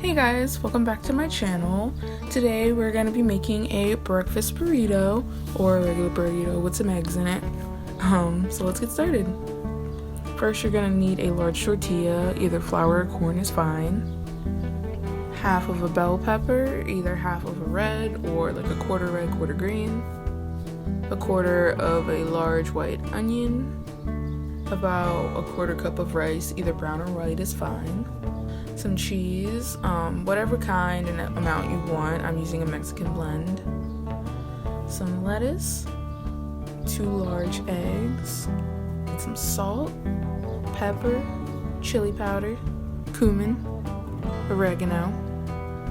Hey guys, welcome back to my channel. Today we're going to be making a breakfast burrito or a regular burrito with some eggs in it. So let's get started. First you're going to need a large tortilla, either flour or corn is fine. Half of a bell pepper, either half of a red or like a quarter red, quarter green. A quarter of a large white onion. About a quarter cup of rice, either brown or white is fine. Some cheese, whatever kind and amount you want. I'm using a Mexican blend. Some lettuce, 2 large eggs, and some salt, pepper, chili powder, cumin, oregano,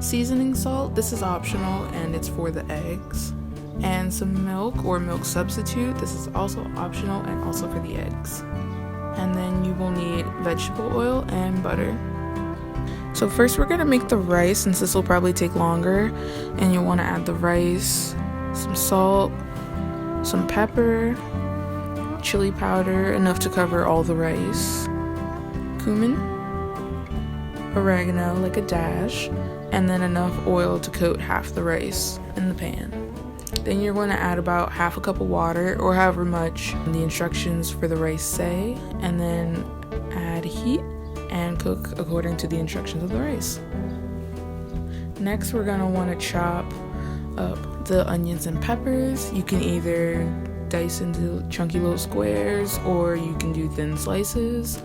seasoning salt, this is optional and it's for the eggs, and some milk or milk substitute, this is also optional and also for the eggs. And then you will need vegetable oil and butter. So first we're gonna make the rice, since this will probably take longer, and you'll want to add the rice, some salt, some pepper, chili powder, enough to cover all the rice, cumin, oregano, like a dash, and then enough oil to coat half the rice in the pan. Then you're going to add about half a cup of water, or however much the instructions for the rice say, and then add heat and cook according to the instructions of the rice. Next we're going to want to chop up the onions and peppers. You can either dice into chunky little squares or you can do thin slices.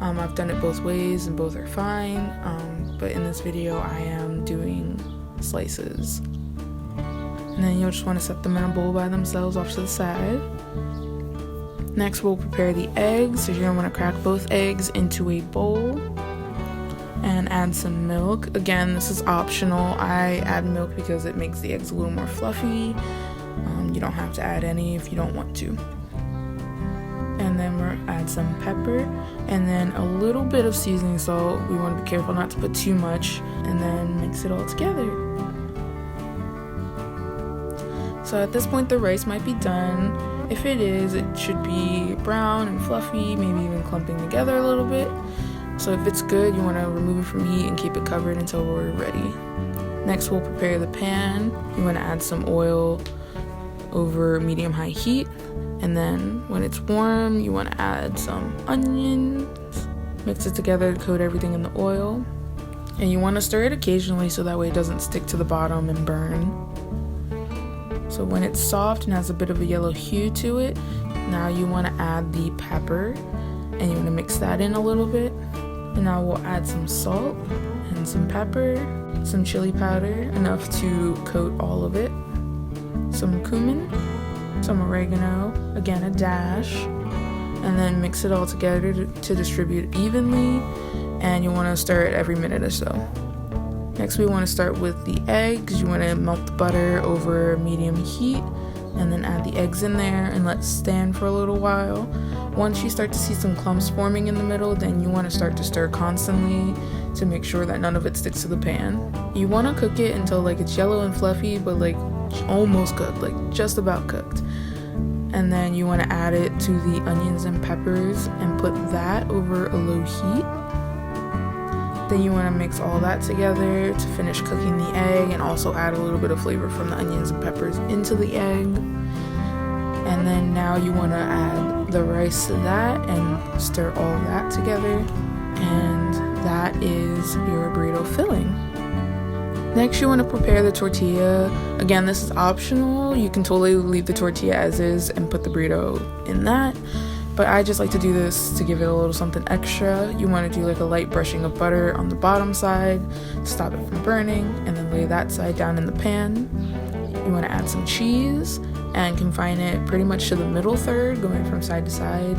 I've done it both ways and both are fine, but in this video I am doing slices. And then you'll just want to set them in a bowl by themselves off to the side. Next we'll prepare the eggs. So you're going to want to crack both eggs into a bowl and add some milk. Again, this is optional. I add milk because it makes the eggs a little more fluffy. You don't have to add any if you don't want to. And then we'll add some pepper and then a little bit of seasoning salt. We want to be careful not to put too much, and then mix it all together. So at this point the rice might be done. If it is, it should be brown and fluffy, maybe even clumping together a little bit. So if it's good, you want to remove it from heat and keep it covered until we're ready. Next we'll prepare the pan. You want to add some oil over medium-high heat, and then when it's warm you want to add some onions, mix it together to coat everything in the oil, and you want to stir it occasionally so that way it doesn't stick to the bottom and burn. So when it's soft and has a bit of a yellow hue to it, now you want to add the pepper and you want to mix that in a little bit. And now we'll add some salt and some pepper, some chili powder, enough to coat all of it, some cumin, some oregano, again a dash, and then mix it all together to distribute evenly, and you want to stir it every minute or so. Next we want to start with the eggs. You want to melt the butter over medium heat and then add the eggs in there and let it stand for a little while. Once you start to see some clumps forming in the middle, then you want to start to stir constantly to make sure that none of it sticks to the pan. You want to cook it until like it's yellow and fluffy, but like almost cooked, like just about cooked. And then you want to add it to the onions and peppers and put that over a low heat. Then you want to mix all that together to finish cooking the egg and also add a little bit of flavor from the onions and peppers into the egg. And then now you want to add the rice to that and stir all of that together. And that is your burrito filling. Next you want to prepare the tortilla. Again, this is optional. You can totally leave the tortilla as is and put the burrito in that. But I just like to do this to give it a little something extra. You want to do like a light brushing of butter on the bottom side to stop it from burning, and then lay that side down in the pan. You want to add some cheese and confine it pretty much to the middle third, going from side to side,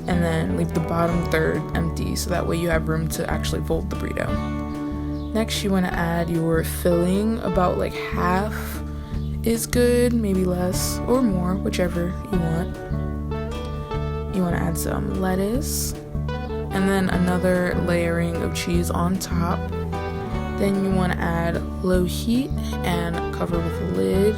and then leave the bottom third empty so that way you have room to actually fold the burrito. Next you want to add your filling. About like half is good, maybe less or more, whichever you want. You want to add some lettuce and then another layering of cheese on top. Then you want to add low heat and cover with a lid.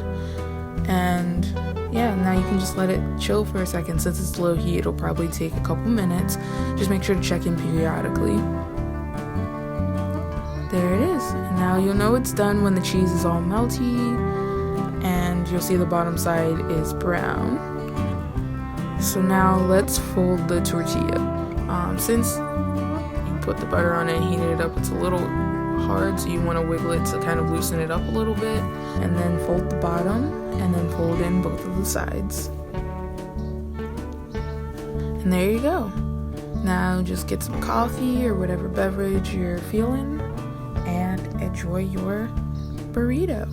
And yeah, now you can just let it chill for a second. Since it's low heat, it'll probably take a couple minutes. Just make sure to check in periodically. There it is. And now you'll know it's done when the cheese is all melty and you'll see the bottom side is brown. So now let's fold the tortilla. Since you put the butter on it and heated it up, it's a little hard, so you want to wiggle it to kind of loosen it up a little bit, and then fold the bottom and then fold in both of the sides. And there you go. Now just get some coffee or whatever beverage you're feeling and enjoy your burrito.